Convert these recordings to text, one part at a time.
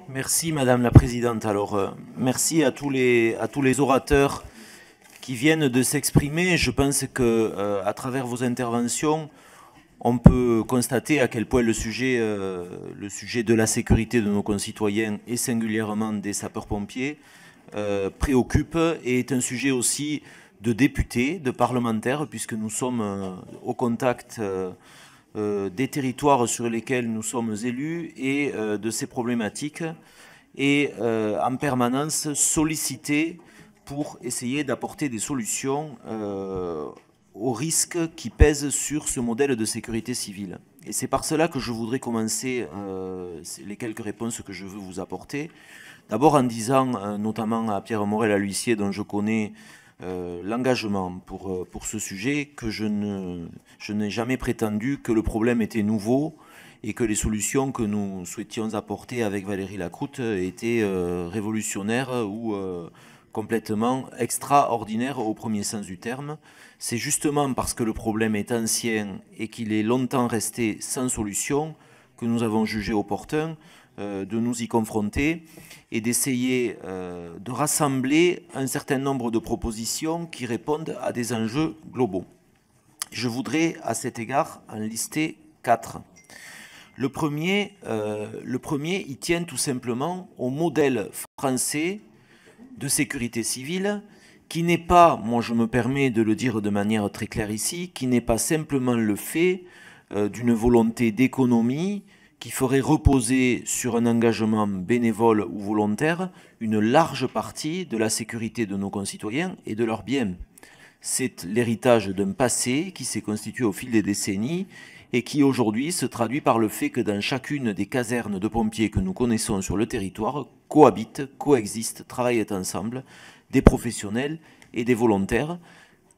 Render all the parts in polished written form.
Merci Madame la Présidente. Alors, merci à tous les orateurs qui viennent de s'exprimer. Je pense que à travers vos interventions, on peut constater à quel point le sujet de la sécurité de nos concitoyens et singulièrement des sapeurs-pompiers préoccupe et est un sujet aussi de députés, de parlementaires, puisque nous sommes au contact des territoires sur lesquels nous sommes élus et de ces problématiques et en permanence sollicités pour essayer d'apporter des solutions aux risques qui pèsent sur ce modèle de sécurité civile. Et c'est par cela que je voudrais commencer les quelques réponses que je veux vous apporter. D'abord en disant, notamment à Pierre Morel-a-L'Huissier, dont je connais l'engagement pour ce sujet, que je n'ai jamais prétendu que le problème était nouveau et que les solutions que nous souhaitions apporter avec Valérie Lacroute étaient révolutionnaires ou complètement extraordinaires au premier sens du terme. C'est justement parce que le problème est ancien et qu'il est longtemps resté sans solution que nous avons jugé opportun de nous y confronter et d'essayer de rassembler un certain nombre de propositions qui répondent à des enjeux globaux. Je voudrais à cet égard en lister 4. Le premier, il tient tout simplement au modèle français de sécurité civile qui n'est pas, moi je me permets de le dire de manière très claire ici, qui n'est pas simplement le fait d'une volonté d'économie qui ferait reposer sur un engagement bénévole ou volontaire une large partie de la sécurité de nos concitoyens et de leurs biens. C'est l'héritage d'un passé qui s'est constitué au fil des décennies et qui aujourd'hui se traduit par le fait que dans chacune des casernes de pompiers que nous connaissons sur le territoire, cohabitent, coexistent, travaillent ensemble des professionnels et des volontaires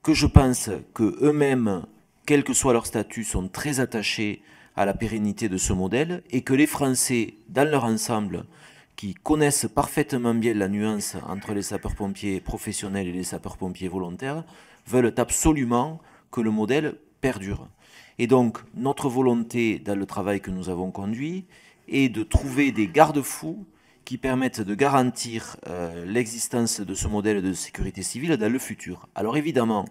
que je pense qu'eux-mêmes, quel que soit leur statut, sont très attachés à la pérennité de ce modèle et que les Français, dans leur ensemble, qui connaissent parfaitement bien la nuance entre les sapeurs-pompiers professionnels et les sapeurs-pompiers volontaires, veulent absolument que le modèle perdure. Et donc, notre volonté dans le travail que nous avons conduit est de trouver des garde-fous qui permettent de garantir l'existence de ce modèle de sécurité civile dans le futur. Alors évidemment,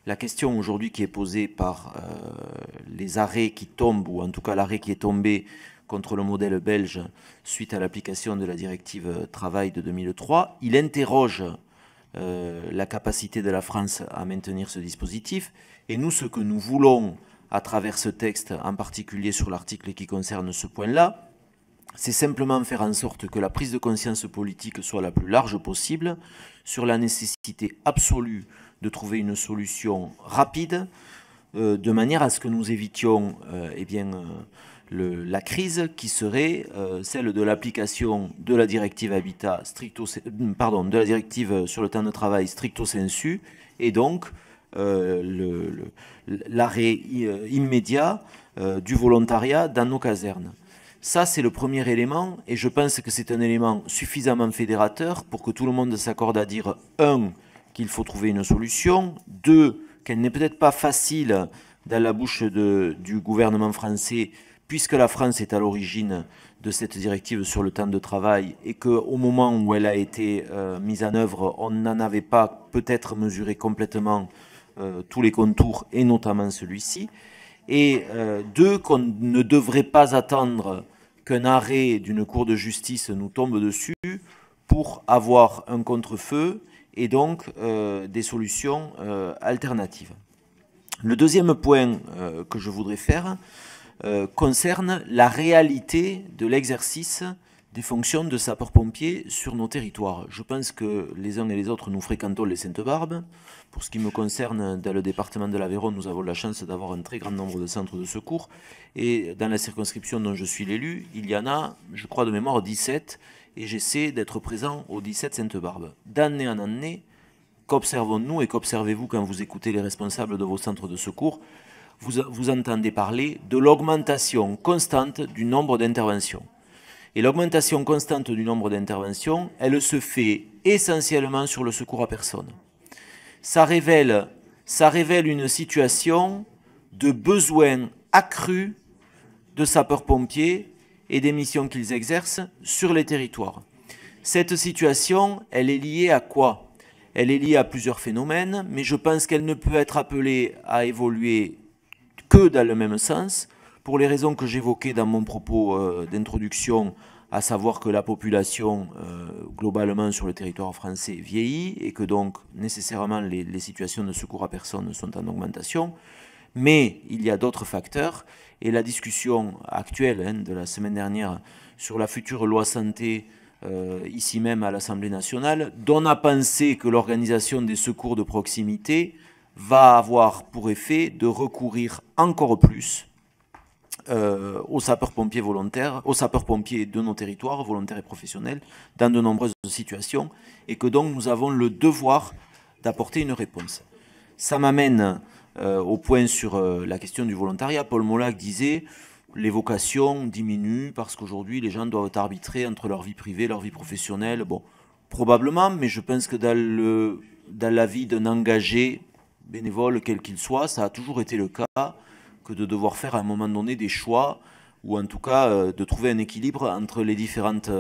la question aujourd'hui qui est posée par les arrêts qui tombent, ou en tout cas l'arrêt qui est tombé contre le modèle belge suite à l'application de la directive travail de 2003, il interroge la capacité de la France à maintenir ce dispositif. Et nous, ce que nous voulons à travers ce texte, en particulier sur l'article qui concerne ce point-là, c'est simplement faire en sorte que la prise de conscience politique soit la plus large possible sur la nécessité absolue de trouver une solution rapide, de manière à ce que nous évitions la crise qui serait celle de l'application de la directive Habitat de la directive sur le temps de travail stricto sensu, et donc l'arrêt immédiat du volontariat dans nos casernes. Ça, c'est le premier élément, et je pense que c'est un élément suffisamment fédérateur pour que tout le monde s'accorde à dire, 1, qu'il faut trouver une solution, 2, qu'elle n'est peut-être pas facile dans la bouche du gouvernement français, puisque la France est à l'origine de cette directive sur le temps de travail, et qu'au moment où elle a été mise en œuvre, on n'en avait pas peut-être mesuré complètement tous les contours, et notamment celui-ci. Et 2, qu'on ne devrait pas attendre qu'un arrêt d'une cour de justice nous tombe dessus pour avoir un contre-feu et donc des solutions alternatives. Le deuxième point que je voudrais faire concerne la réalité de l'exercice des fonctions de sapeurs-pompiers sur nos territoires. Je pense que les uns et les autres, nous fréquentons les Saintes-Barbes. Pour ce qui me concerne, dans le département de l'Aveyron, nous avons la chance d'avoir un très grand nombre de centres de secours. Et dans la circonscription dont je suis l'élu, il y en a, je crois de mémoire, 17. Et j'essaie d'être présent aux 17 Saintes-Barbes. D'année en année, qu'observons-nous et qu'observez-vous quand vous écoutez les responsables de vos centres de secours? Vous entendez parler de l'augmentation constante du nombre d'interventions. Et l'augmentation constante du nombre d'interventions, elle se fait essentiellement sur le secours à personne. Ça révèle une situation de besoin accru de sapeurs-pompiers et des missions qu'ils exercent sur les territoires. Cette situation, elle est liée à quoi? Elle est liée à plusieurs phénomènes, mais je pense qu'elle ne peut être appelée à évoluer que dans le même sens, pour les raisons que j'évoquais dans mon propos d'introduction, à savoir que la population globalement sur le territoire français vieillit et que donc nécessairement les situations de secours à personne sont en augmentation. Mais il y a d'autres facteurs et la discussion actuelle de la semaine dernière sur la future loi santé ici même à l'Assemblée nationale donne à penser que l'organisation des secours de proximité va avoir pour effet de recourir encore plus aux sapeurs-pompiers volontaires, aux sapeurs-pompiers de nos territoires, volontaires et professionnels, dans de nombreuses situations, et que donc nous avons le devoir d'apporter une réponse. Ça m'amène au point sur la question du volontariat. Paul Molac disait les vocations diminuent parce qu'aujourd'hui les gens doivent arbitrer entre leur vie privée et leur vie professionnelle. Bon, probablement, mais je pense que dans la vie d'un engagé bénévole, quel qu'il soit, ça a toujours été le cas, que de devoir faire à un moment donné des choix, ou en tout cas de trouver un équilibre entre les différentes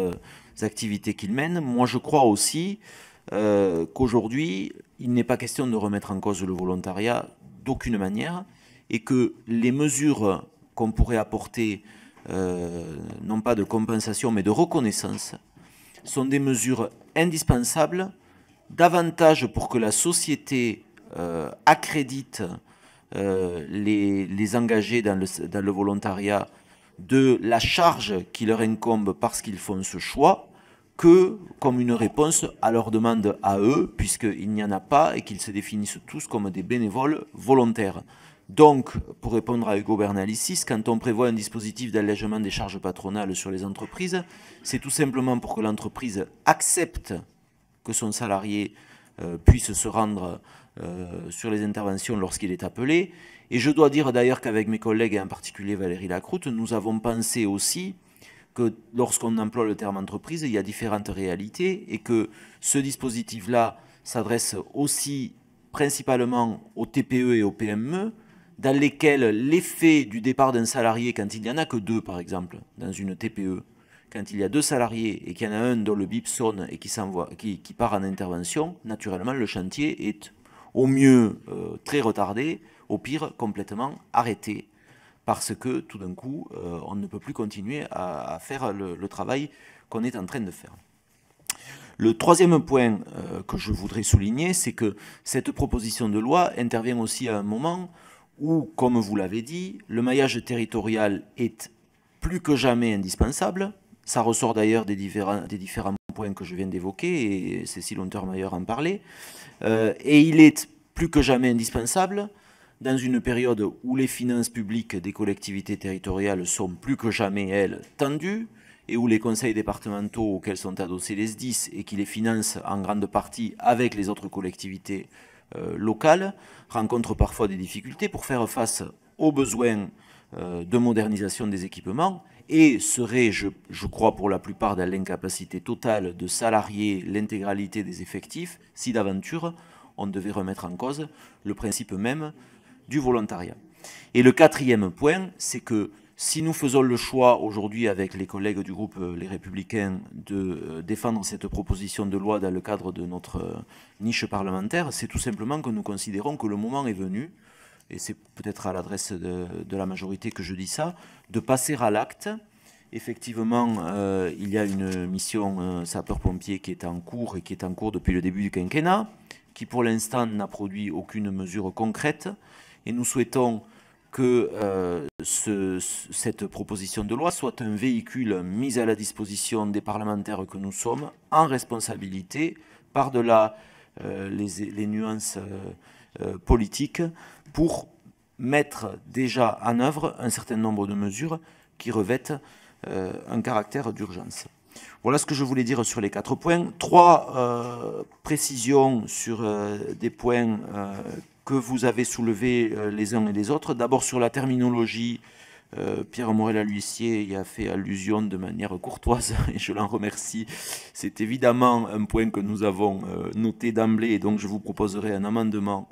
activités qu'il mène. Moi je crois aussi qu'aujourd'hui, il n'est pas question de remettre en cause le volontariat d'aucune manière, et que les mesures qu'on pourrait apporter, non pas de compensation, mais de reconnaissance, sont des mesures indispensables, davantage pour que la société accrédite les engagés dans le volontariat de la charge qui leur incombe parce qu'ils font ce choix, que comme une réponse à leur demande à eux, puisqu'il n'y en a pas et qu'ils se définissent tous comme des bénévoles volontaires. Donc, pour répondre à Hugo Bernalicis, quand on prévoit un dispositif d'allègement des charges patronales sur les entreprises, c'est tout simplement pour que l'entreprise accepte que son salarié puisse se rendre sur les interventions lorsqu'il est appelé. Et je dois dire d'ailleurs qu'avec mes collègues, et en particulier Valérie Lacroute, nous avons pensé aussi que lorsqu'on emploie le terme entreprise, il y a différentes réalités et que ce dispositif-là s'adresse aussi principalement aux TPE et aux PME, dans lesquels l'effet du départ d'un salarié, quand il n'y en a que deux par exemple, dans une TPE, quand il y a deux salariés et qu'il y en a un dont le bip sonne et qui part en intervention, naturellement le chantier est au mieux très retardé, au pire complètement arrêté, parce que tout d'un coup, on ne peut plus continuer à faire le travail qu'on est en train de faire. Le troisième point que je voudrais souligner, c'est que cette proposition de loi intervient aussi à un moment où, comme vous l'avez dit, le maillage territorial est plus que jamais indispensable. Ça ressort d'ailleurs des différents points que je viens d'évoquer, et Cécile Untermaier en parlait. Et il est plus que jamais indispensable dans une période où les finances publiques des collectivités territoriales sont plus que jamais, elles, tendues, et où les conseils départementaux auxquels sont adossés les SDIS et qui les financent en grande partie avec les autres collectivités locales, rencontrent parfois des difficultés pour faire face aux besoins de modernisation des équipements et seraient, je crois pour la plupart, dans l'incapacité totale de salarier l'intégralité des effectifs si d'aventure on devait remettre en cause le principe même du volontariat. Et le quatrième point, c'est que si nous faisons le choix aujourd'hui avec les collègues du groupe Les Républicains de défendre cette proposition de loi dans le cadre de notre niche parlementaire, c'est tout simplement que nous considérons que le moment est venu, et c'est peut-être à l'adresse de la majorité que je dis ça, de passer à l'acte. Effectivement, il y a une mission sapeur-pompier qui est en cours et qui est en cours depuis le début du quinquennat, qui pour l'instant n'a produit aucune mesure concrète, et nous souhaitons que cette proposition de loi soit un véhicule mis à la disposition des parlementaires que nous sommes, en responsabilité, par-delà les nuances politiques, pour mettre déjà en œuvre un certain nombre de mesures qui revêtent un caractère d'urgence. Voilà ce que je voulais dire sur les 4 points. 3 précisions sur des points que vous avez soulevés les uns et les autres. D'abord sur la terminologie, Pierre Morel-a-L'Huissier y a fait allusion de manière courtoise et je l'en remercie. C'est évidemment un point que nous avons noté d'emblée et donc je vous proposerai un amendement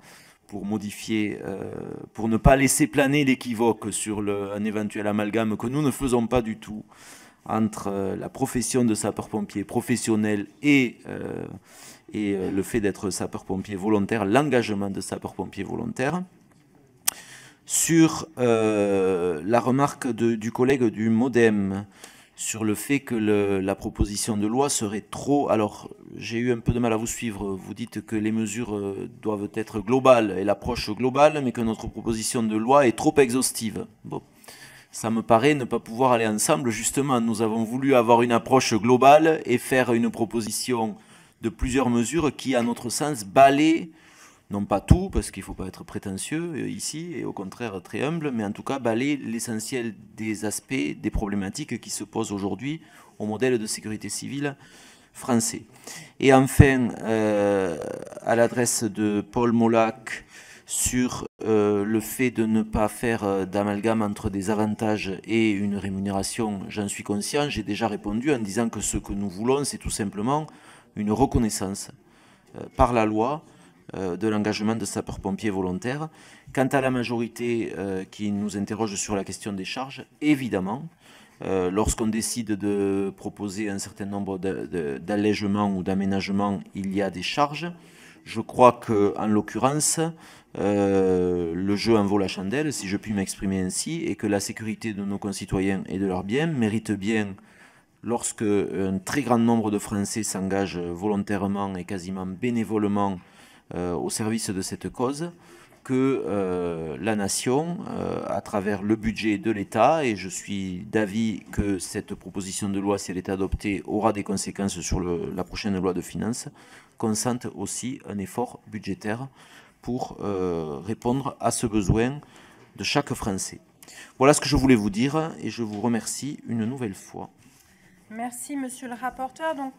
pour modifier, pour ne pas laisser planer l'équivoque sur un éventuel amalgame que nous ne faisons pas du tout entre la profession de sapeur-pompier professionnel et le fait d'être sapeur-pompier volontaire, l'engagement de sapeur-pompier volontaire. Sur la remarque du collègue du MODEM, sur le fait que la proposition de loi serait trop... Alors, j'ai eu un peu de mal à vous suivre. Vous dites que les mesures doivent être globales et l'approche globale, mais que notre proposition de loi est trop exhaustive. Bon, ça me paraît ne pas pouvoir aller ensemble. Justement, nous avons voulu avoir une approche globale et faire une proposition de plusieurs mesures qui, à notre sens, balaient, non pas tout, parce qu'il ne faut pas être prétentieux ici, et au contraire très humble, mais en tout cas balayer l'essentiel des aspects, des problématiques qui se posent aujourd'hui au modèle de sécurité civile français. Et enfin, à l'adresse de Paul Molac, sur le fait de ne pas faire d'amalgame entre des avantages et une rémunération, j'en suis conscient, j'ai déjà répondu en disant que ce que nous voulons, c'est tout simplement une reconnaissance par la loi de l'engagement de sapeurs-pompiers volontaires. Quant à la majorité qui nous interroge sur la question des charges, évidemment, lorsqu'on décide de proposer un certain nombre d'allègements ou d'aménagements, il y a des charges. Je crois qu'en l'occurrence, le jeu en vaut la chandelle, si je puis m'exprimer ainsi, et que la sécurité de nos concitoyens et de leurs biens mérite bien, lorsque un très grand nombre de Français s'engagent volontairement et quasiment bénévolement au service de cette cause, que la nation, à travers le budget de l'État, et je suis d'avis que cette proposition de loi, si elle est adoptée, aura des conséquences sur la prochaine loi de finances, consente aussi un effort budgétaire pour répondre à ce besoin de chaque Français. Voilà ce que je voulais vous dire et je vous remercie une nouvelle fois. Merci, monsieur le rapporteur. Donc,